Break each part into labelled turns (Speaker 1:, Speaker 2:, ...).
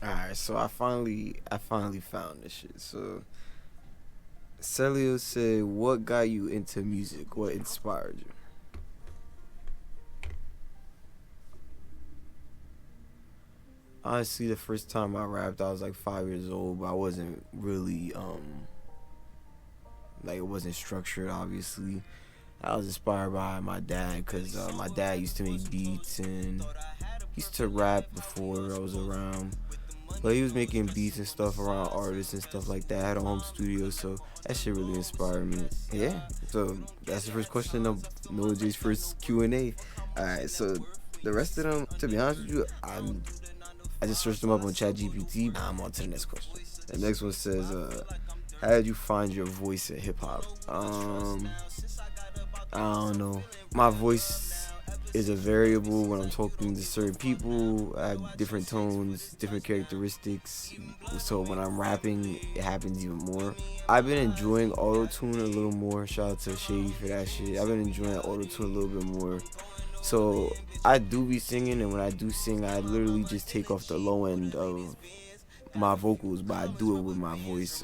Speaker 1: Alright, so I finally found this shit. So Celio said, "What got you into music? What inspired you?" Honestly, the first time I rapped, I was like 5 years old, but I wasn't really like it wasn't structured. Obviously, I was inspired by my dad because my dad used to make beats and he used to rap before I was around. But he was making beats and stuff around artists and stuff like that. I had a home studio, so that shit really inspired me. Yeah. So that's the first question of NoahJay's first Q&A. All right. So the rest of them, to be honest with you, I just searched them up on ChatGPT. I'm on to the next question. The next one says, "How did you find your voice in hip hop?" I don't know. My voice is a variable when I'm talking to certain people. I have different tones, different characteristics. So when I'm rapping, it happens even more. I've been enjoying auto tune a little more. Shout out to Shady for that shit. I've been enjoying auto tune a little bit more. So I do be singing, and when I do sing, I literally just take off the low end of my vocals, but I do it with my voice.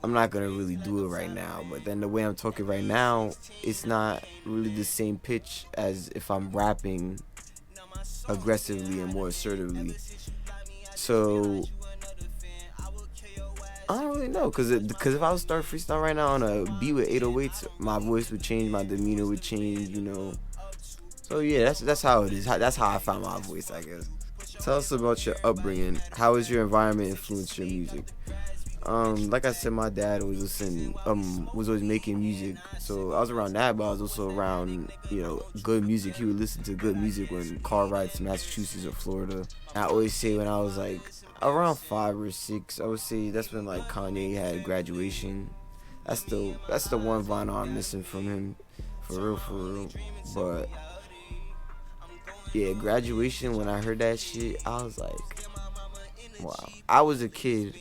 Speaker 1: I'm not gonna really do it right now, but then the way I'm talking right now, it's not really the same pitch as if I'm rapping aggressively and more assertively. So I don't really know, cause if I was start freestyle right now on a beat with 808s, my voice would change, my demeanor would change, you know. So yeah, that's how it is. That's how I found my voice, I guess. Tell us about your upbringing. How has your environment influenced your music? Like I said, my dad was always making music, so I was around that, but I was also around, good music. He would listen to good music when car rides to Massachusetts or Florida. I always say when I was like around 5 or 6, I would say that's when like Kanye had Graduation. That's the one vinyl I'm missing from him, for real, for real. But yeah, Graduation. When I heard that shit, I was like, wow. I was a kid,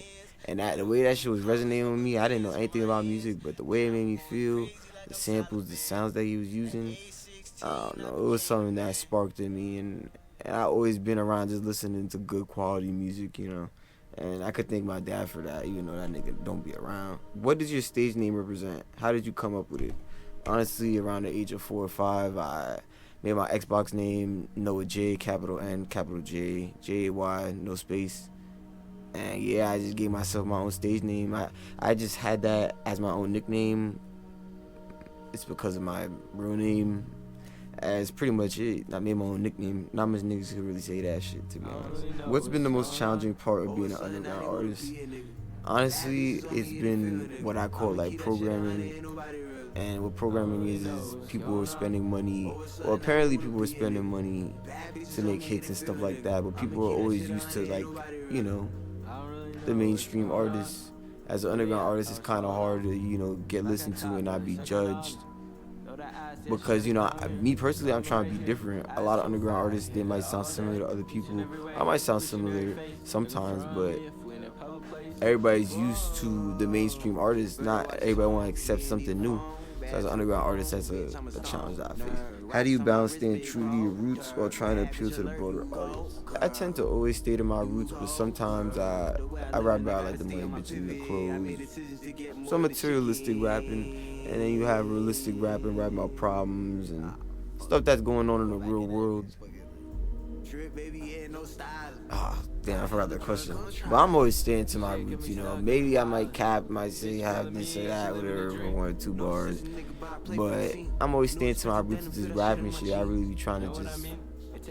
Speaker 1: and the way that shit was resonating with me, I didn't know anything about music, but the way it made me feel, the samples, the sounds that he was using, I don't know. It was something that sparked in me, and I always been around just listening to good quality music. And I could thank my dad for that, even though that nigga don't be around. What does your stage name represent? How did you come up with it? Honestly, around the age of 4 or 5, I made my Xbox name Noah J, capital N, capital J, Jay, no space. And yeah, I just gave myself my own stage name. I just had that as my own nickname. It's because of my real name. That's pretty much it. I made my own nickname. Not much niggas could really say that shit, to be honest. What's been the most challenging part of being an underground artist? Honestly, it's been what I call like programming. And what programming is people are spending money, or apparently people are spending money to make hits and stuff like that. But people are always used to, like, you know, the mainstream artists. As an underground artist, it's kind of hard to, get listened to and not be judged. Because, me personally, I'm trying to be different. A lot of underground artists, they might sound similar to other people. I might sound similar sometimes, but everybody's used to the mainstream artists. Not everybody want to accept something new. So as an underground artist, that's a challenge that I face. How do you balance staying true to your roots while trying to appeal to the broader audience? I tend to always stay to my roots, but sometimes I rap about like the money, bitches, and the clothes. So materialistic rapping, and then you have realistic rapping, rapping about problems and stuff that's going on in the real world. Ah, damn, I forgot the question. But I'm always staying to my roots. Maybe I might cap, might say have this or that, whatever, for 1 or 2 bars. But I'm always staying to my roots, just rapping shit. I really be trying to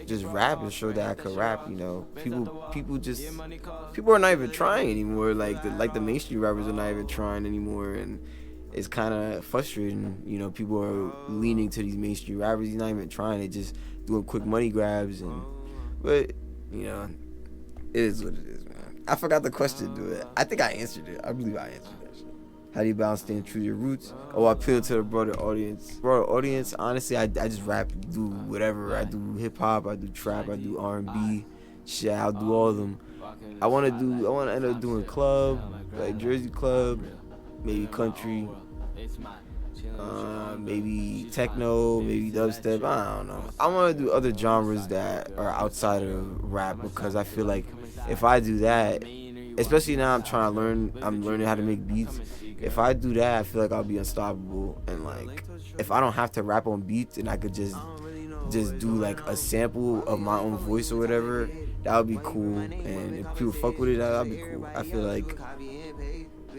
Speaker 1: just rap and show that I could rap. People are not even trying anymore. Like the mainstream rappers are not even trying anymore, and it's kind of frustrating. People are leaning to these mainstream rappers. He's not even trying. They just doing quick money grabs, but you know, it is what it is, man. I forgot the question, dude. I think I answered it. I believe I answered that shit. How do you balance staying true to your roots? Oh, I appeal to the broader audience. Broader audience, honestly, I just rap, do whatever. I do hip hop, I do trap, I do R&B. Shit, I'll do all of them. I want to end up doing club, like Jersey club, maybe country. maybe techno, maybe dubstep. I don't know. I want to do other genres that are outside of rap because I feel like if I do that, especially now I'm learning how to make beats. If I do that, I feel like I'll be unstoppable. And like, if I don't have to rap on beats and I could just do like a sample of my own voice or whatever, that would be cool. And if people fuck with it, that'd be cool. I feel like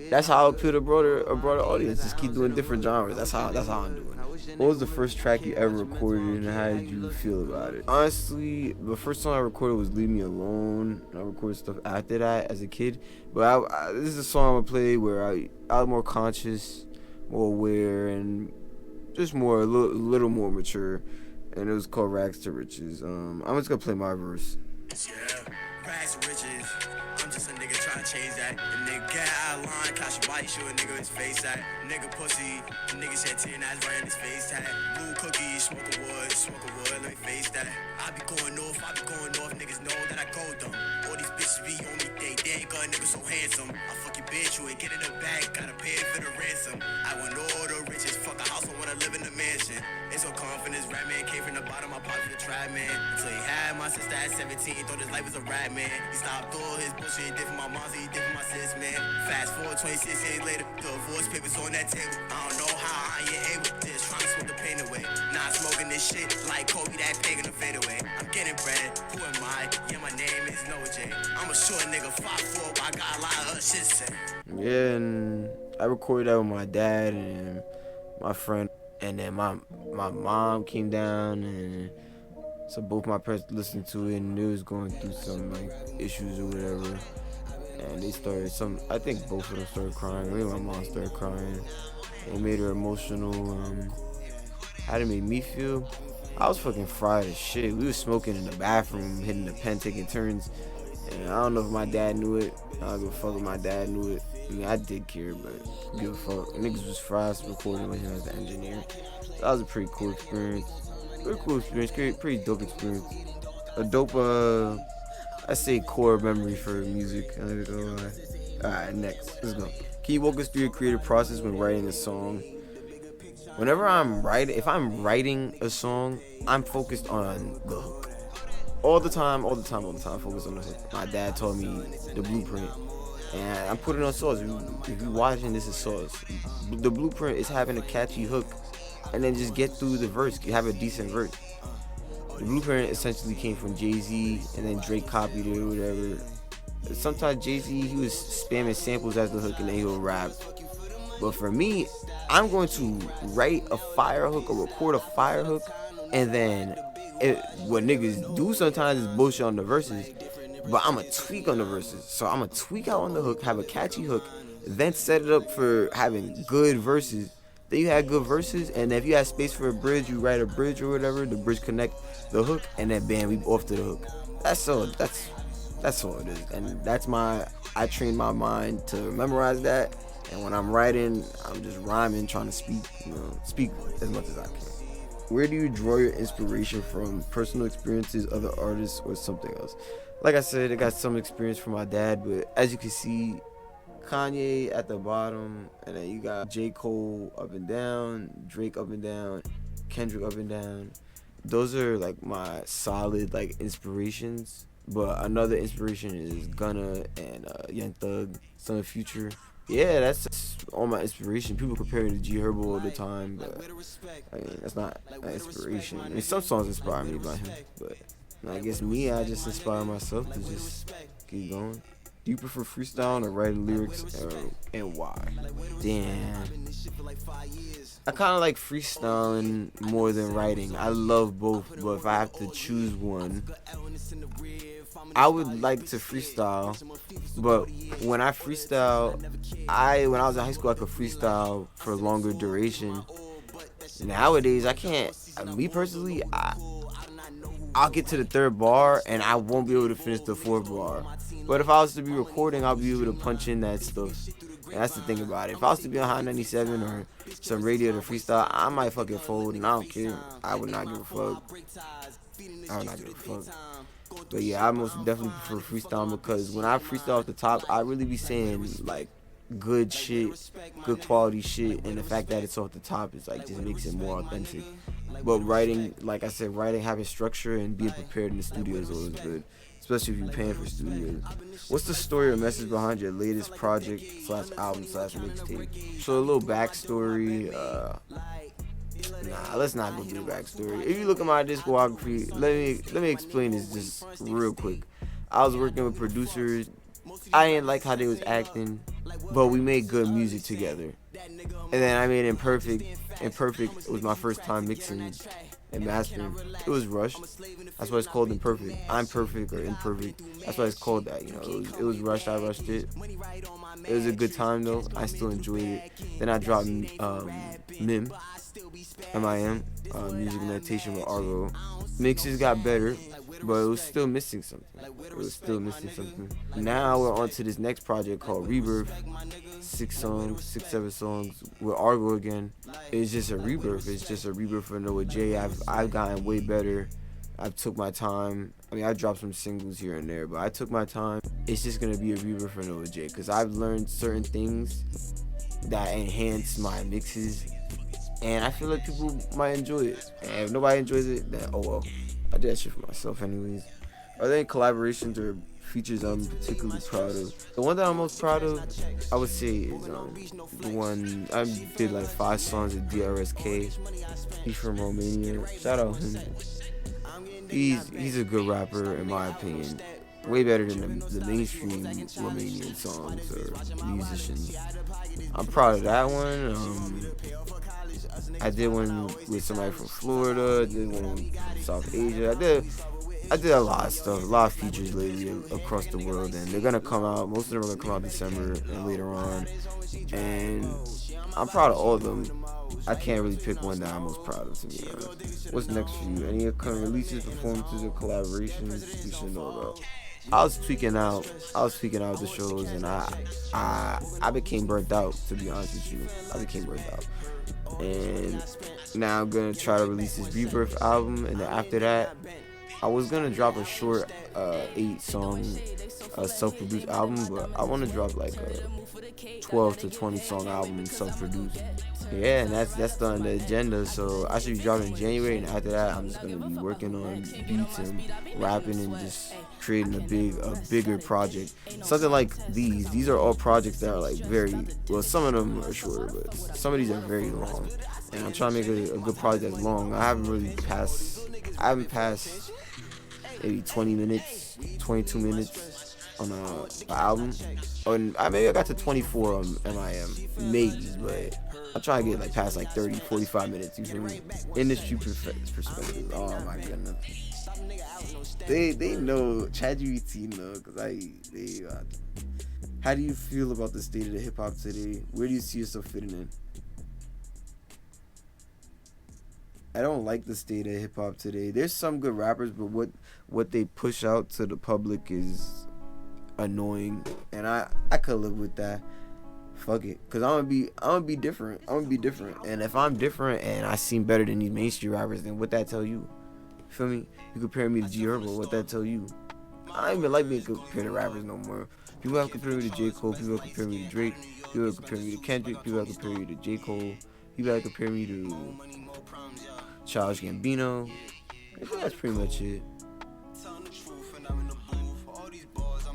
Speaker 1: that's how I appeal to a broader audience. Just keep doing different genres. That's how I'm doing. What was the first track you ever recorded and how did you feel about it? Honestly, the first song I recorded was Leave Me Alone. I recorded stuff after that as a kid. But this is a song I'm going to play where I was more conscious, more aware, and just a little more mature. And it was called Rags to Riches. I'm just going to play my verse.
Speaker 2: Yeah, rags to riches. I'm just a nigga trying to change that. The nigga get out of line, catch your body, show a nigga his face at. Nigga pussy, the nigga shed tear and eyes right in his face tag. Blue cookie, smoke a wood, let me face that. I be going north, niggas know that I go dumb. All these bitches be on me, they ain't got a nigga so handsome. I fuck your bitch, you ain't get in the bag, gotta pay for the ransom. I want all the riches, fuck a house, I wanna live in a mansion. It's so confidence, rap man came from the bottom, I popped for the trap man. Until he had my sister at 17, thought his life was a rap man. He stopped all his bullshit, he did for my mom, he did for my sis, man. Fast forward 26 years later, the divorce papers on that table. I don't know how I ain't able to this, trying to smoke the pain away. Not smoking this shit like Kobe, that pig in the fade away. I'm getting bread, who am I? Yeah, my name is NoahJay. I'm a short nigga, 5'4", but I got a lot of other shit to say.
Speaker 1: Yeah, and I recorded that with my dad and my friend. And then my mom came down, and so both my parents listened to it, and they was going through some like issues or whatever. And they started I think both of them started crying. Maybe my mom started crying. It made her emotional. How did it make me feel? I was fucking fried as shit. We was smoking in the bathroom, hitting the pen, taking turns. And I don't know if my dad knew it. I don't give a fuck if my dad knew it. I mean, I did care, but give a fuck. Niggas was fried recording with him as the engineer. So that was a pretty cool experience. Pretty dope experience. A dope, I say core memory for music. Alright, next. Let's go. Can you walk us through your creative process when writing a song? Whenever if I'm writing a song, I'm focused on the hook. All the time, focus on the hook. My dad taught me the blueprint, and I'm putting on Sauce. If you're watching, this is Sauce. The blueprint is having a catchy hook, and then just get through the verse. You have a decent verse. The blueprint essentially came from Jay-Z, and then Drake copied it or whatever. Sometimes Jay-Z, he was spamming samples as the hook, and then he'll rap. But for me, I'm going to write a fire hook or record a fire hook, and then what niggas do sometimes is bullshit on the verses, but I'm going to tweak on the verses. So I'm going to tweak out on the hook, have a catchy hook, then set it up for having good verses. Then you have good verses, and if you have space for a bridge, you write a bridge or whatever, the bridge connect the hook, and then bam, we off to the hook. That's all it is. And I train my mind to memorize that, and when I'm writing, I'm just rhyming, trying to speak as much as I can. Where do you draw your inspiration from? Personal experiences, other artists, or something else? Like I said, I got some experience from my dad, but as you can see, Kanye at the bottom, and then you got J. Cole up and down, Drake up and down, Kendrick up and down. Those are like my solid like inspirations. But another inspiration is Gunna and Young Thug, Son of Future. Yeah, that's all my inspiration. People compare me to G Herbo all the time, but I mean, that's not an inspiration. I mean, some songs inspire me by him, but I guess I just inspire myself to just keep going. Do you prefer freestyle or writing lyrics, and why? Damn. I kind of like freestyling more than writing. I love both, but if I have to choose one, I would like to freestyle. But when I freestyle, when I was in high school, I could freestyle for longer duration. Nowadays, I can't. Me personally, I'll get to the third bar and I won't be able to finish the fourth bar. But if I was to be recording, I'll be able to punch in that stuff. And that's the thing about it. If I was to be on Hot 97 or some radio to freestyle, I might fucking fold, and I don't care. I would not give a fuck. But yeah, I most definitely prefer freestyle because when I freestyle off the top, I really be saying like good shit, good quality shit, and the fact that it's off the top is like just makes it more authentic. But writing, like I said, writing, having structure and being prepared in the studio is always good, especially if you're paying for studios. What's the story or message behind your latest project slash album slash mixtape? So a little backstory. Nah, let's not go do the backstory. If you look at my discography, let me explain this just real quick. I was working with producers. I didn't like how they was acting, but we made good music together. And then I made Imperfect. Imperfect was my first time mixing and mastering. It was rushed. That's why it's called Imperfect. I'm perfect or imperfect. That's why it's called that. You know, it was rushed. I rushed it. It was a good time though. I still enjoyed it. Then I dropped MIM, MIM, Music Meditation with Argo. Mixes got better, but it was still missing something. It was still missing something. Now we're on to this next project called Rebirth. 6, 7 songs with Argo again. It's just a rebirth. It's just a rebirth for NoahJay. I've gotten way better. I took my time. I mean, I dropped some singles here and there, but I took my time. It's just gonna be a rebirth for NoahJay because I've learned certain things that enhance my mixes, and I feel like people might enjoy it. And if nobody enjoys it, then oh well. I did that shit for myself anyways. Are there any collaborations or features I'm particularly proud of? The one that I'm most proud of, I would say, is the one I did like 5 songs with DRSK. He's from Romania. Shout out him. He's a good rapper in my opinion. Way better than the mainstream Romanian songs or musicians. I'm proud of that one. I did one with somebody from Florida. I did one from South Asia. I did a lot of stuff, a lot of features lately across the world, and they're gonna come out. Most of them are gonna come out December and later on, and I'm proud of all of them. I can't really pick one that I'm most proud of, to be honest. What's next for you? Any upcoming releases, performances, or collaborations we should know about? I was tweaking out the shows, and I became burnt out, to be honest with you. I became burnt out, and now I'm gonna try to release this Rebirth album, and then after that, I was gonna drop a short 8-song self-produced album, but I want to drop like a 12 to 20 song album self-produced. Yeah, and that's on the agenda. So I should be dropping in January, and after that, I'm just gonna be working on beats and rapping and just creating a bigger project. Something like these. These are all projects that are like very well. Some of them are shorter, but some of these are very long. And I'm trying to make a good project that's long. I haven't passed maybe 20 minutes, 22 minutes on an album. Maybe I got to 24 on MIM, maybe, but I'm trying to get like past like 30, 45 minutes, you feel me? Industry perspective. Oh my goodness. They know, ChatGPT know, cause how do you feel about the state of the hip hop today? Where do you see yourself fitting in? I don't like the state of hip hop today. There's some good rappers, but what they push out to the public is annoying, and I could live with that. Fuck it, cause I'm gonna be different. And if I'm different and I seem better than these mainstream rappers, then what that tell you? Feel me? You compare me to G Herbo, what that tell you? I don't even like being compared to rappers no more. People have compared me to J. Cole. People have compared me to Drake. People have compared me to Kendrick. People have compared me to J. Cole. People have compared me to Childish Gambino. I think that's pretty much it.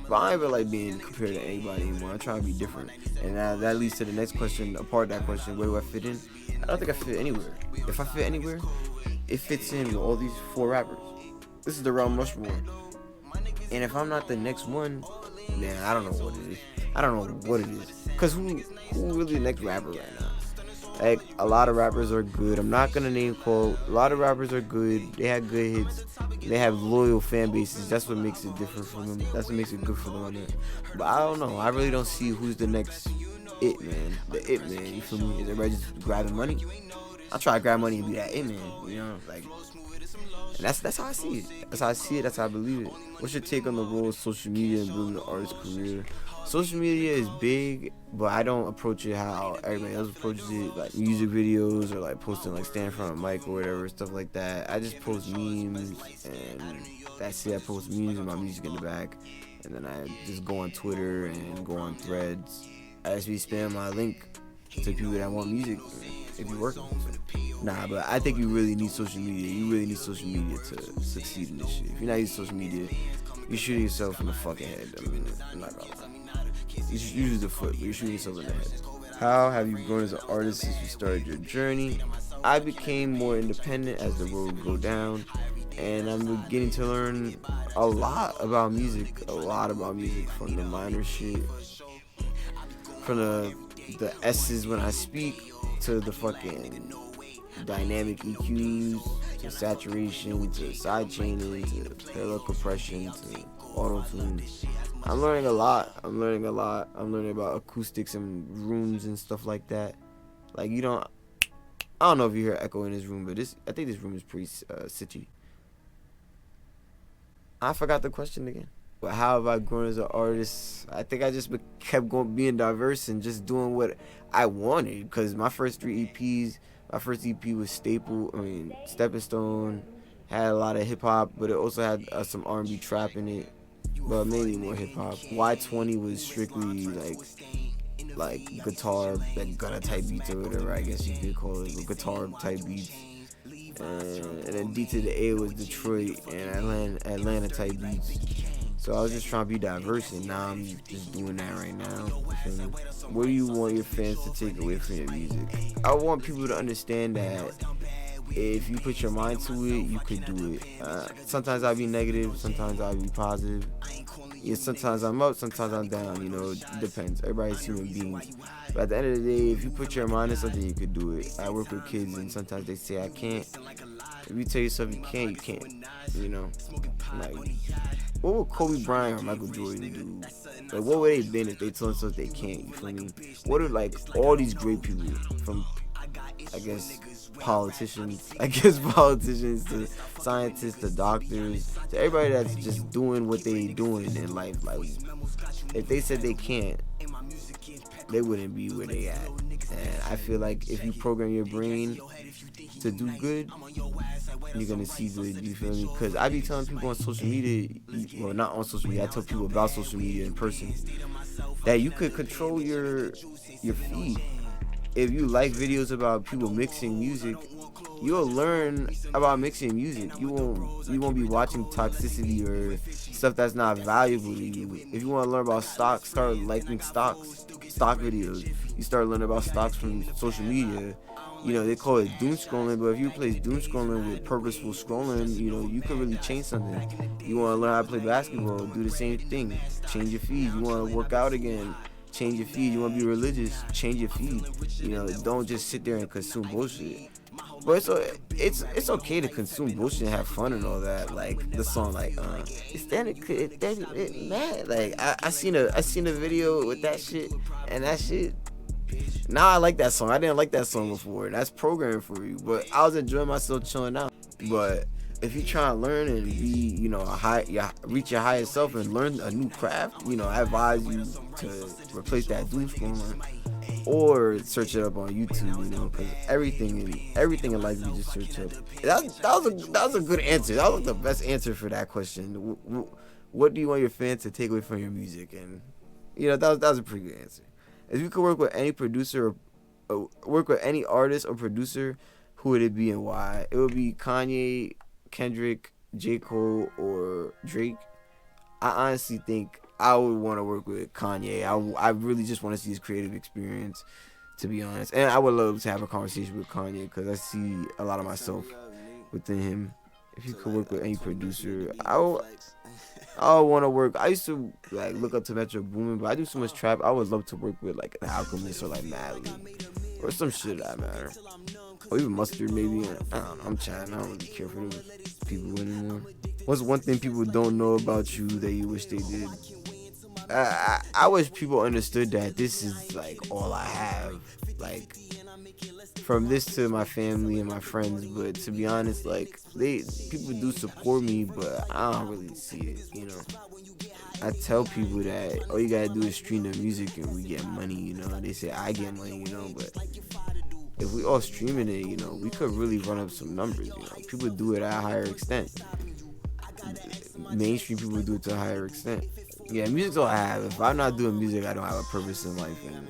Speaker 1: But I ain't really like being compared to anybody anymore. I'm trying to be different. And that leads to the next question, a part of that question, where do I fit in? I don't think I fit anywhere. If I fit anywhere, it fits in with all these 4 rappers. This is the Realm Rushmore. And if I'm not the next one, man, I don't know what it is. Because who really the next rapper right now? Like, a lot of rappers are good. I'm not gonna name quote. A lot of rappers are good. They have good hits. They have loyal fan bases. That's what makes it different from them. That's what makes it good for them on there. But I don't know. I really don't see who's the next it man. The it man. You feel me? Is everybody just grabbing money? I try to grab money and be that it man. You know, like. And that's how I see it. That's how I see it. That's how I believe it. What's your take on the role of social media in building an artist's career? Social media is big, but I don't approach it how everybody else approaches it, like music videos or like posting like stand in front of a mic or whatever, stuff like that. I just post memes and that's it. I post memes and my music in the back, and then I just go on Twitter and go on Threads. just be spamming my link to people that want music if you're working. Nah, but I think you really need social media. You really need social media to succeed in this shit. If you're not using social media, you're shooting yourself in the fucking head. I mean, I'm not gonna lie. You should use the foot, but you're shooting yourself in the head. How have you grown as an artist since you started your journey? I became more independent as the road go down, and I'm beginning to learn a lot about music. From the minor shit, from the S's when I speak, to the fucking dynamic EQs, to saturation, to side chaining, to parallel compression, to auto tune. I'm learning a lot. I'm learning about acoustics and rooms and stuff like that. Like I don't know if you hear echo in this room, but I think this room is pretty sitchy. I forgot the question again. But how have I grown as an artist? I think I just kept being diverse and just doing what I wanted. Because my first 3 EPs, my first EP was Stepping Stone, had a lot of hip hop, but it also had some R&B trap in it, but mainly more hip hop. Y20 was strictly like guitar, like gutter type beats or whatever, I guess you could call it, guitar type beats. And then D to the A was Detroit and Atlanta type beats. So I was just trying to be diverse, and now I'm just doing that right now. What do you want your fans to take away from your music? I want people to understand that if you put your mind to it, you could do it. Sometimes I'll be negative, sometimes I'll be positive. Yeah, sometimes I'm up, sometimes I'm down, it depends. Everybody's human beings. But at the end of the day, if you put your mind to something, you could do it. I work with kids, and sometimes they say I can't. If you tell yourself you can't, you can't. Like, what would Kobe Bryant or Michael Jordan do? Like, what would they have been if they told themselves they can't? You feel me? What are all these great people, from I guess politicians to scientists to doctors to everybody that's just doing what they doing in life. Like, if they said they can't, they wouldn't be where they at. And I feel like if you program your brain to do good, you're gonna see good. You feel me? Because I be telling people on social media, well, not on social media, I tell people about social media in person, that you could control your feed. If you like videos about people mixing music, you'll learn about mixing music. You won't be watching toxicity or stuff that's not valuable to you. If you want to learn about stocks, start liking stock videos. You start learning about stocks from social media. They call it doom scrolling, but if you replace doom scrolling with purposeful scrolling, you could really change something. You want to learn how to play basketball, do the same thing. Change your feed. You want to work out again, change your feed. You want to be religious, change your feed. Don't just sit there and consume bullshit. But it's okay to consume bullshit and have fun and all that. Like the song, it's that mad. Like I seen a video with that shit, and that shit. Now I like that song. I didn't like that song before. That's programming for you. But I was enjoying myself chilling out. But if you try to learn and be, reach your highest self and learn a new craft, I advise you to replace that doom scrolling or search it up on YouTube, because everything in life you just search up. That was a good answer. That was the best answer for that question. What do you want your fans to take away from your music? And that was a pretty good answer. If you could work with any producer or work with any artist or producer, who would it be and why? It would be Kanye, Kendrick, J. Cole, or Drake. I honestly think I would want to work with Kanye. I really just want to see his creative experience, to be honest. And I would love to have a conversation with Kanye because I see a lot of myself within him. If you could work with any producer, I would want to work. I used to look up to Metro Boomin, but I do so much trap. I would love to work with an Alchemist or Madley or some shit that matter. Or even Mustard, maybe. I don't know. I'm chatting. I don't really care for those people anymore. What's one thing people don't know about you that you wish they did? I wish people understood that this is all I have. From this to my family and my friends, but to be honest, people do support me, but I don't really see it. I tell people that all you gotta do is stream the music and we get money. They say I get money, but if we all streaming it, we could really run up some numbers. People do it at a higher extent. Mainstream people do it to a higher extent. Yeah, music's all I have. If I'm not doing music, I don't have a purpose in life, and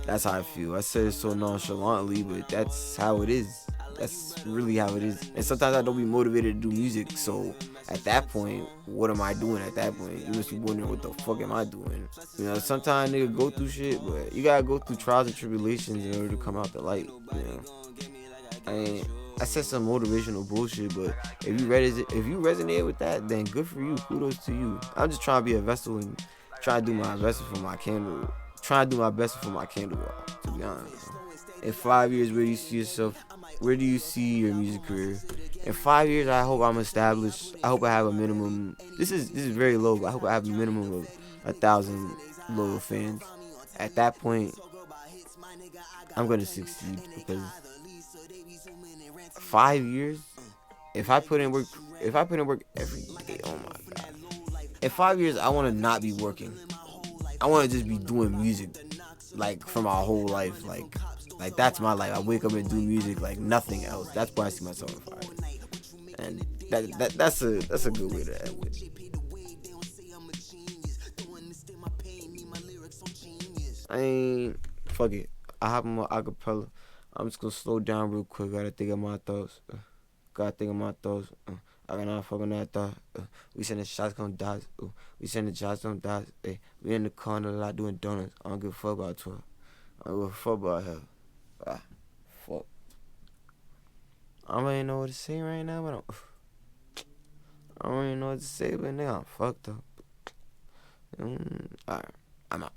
Speaker 1: that's how I feel. I said it so nonchalantly, but that's how it is. That's really how it is. And sometimes I don't be motivated to do music, so at that point, what am I doing at that point? You must be wondering what the fuck am I doing? You know, sometimes nigga go through shit, but you gotta go through trials and tribulations in order to come out the light. You know, I mean, I said some motivational bullshit, but if you resonate with that, then good for you. Kudos to you. I'm just trying to be a vessel and try to do my best for my candle. Trying to do my best for my candle, to be honest. In 5 years, where do you see yourself? Where do you see your music career? In 5 years, I hope I'm established. I hope I have a minimum. This is very low, but I hope I have a minimum of 1,000 loyal fans. At that point, I'm gonna succeed because 5 years. If I put in work, if I put in work every day, oh my god. In 5 years, I want to not be working. I want to just be doing music, like for my whole life. Like that's my life. I wake up and do music like nothing else. That's why I see myself in 5 years. And that's a good way to end it. I ain't fuck it. I hop on my acapella. I'm just gonna slow down real quick. Gotta think of my thoughts. Gotta think of my thoughts. I got not fucking that thought. We sending shots gon' die. We sending shots gon' die. Hey, we in the corner a lot doing donuts. I don't give a fuck about 12. I don't give a fuck about hell. Fuck. I don't really know what to say right now, but I don't really know what to say, but nigga, I'm fucked up. Alright, I'm out.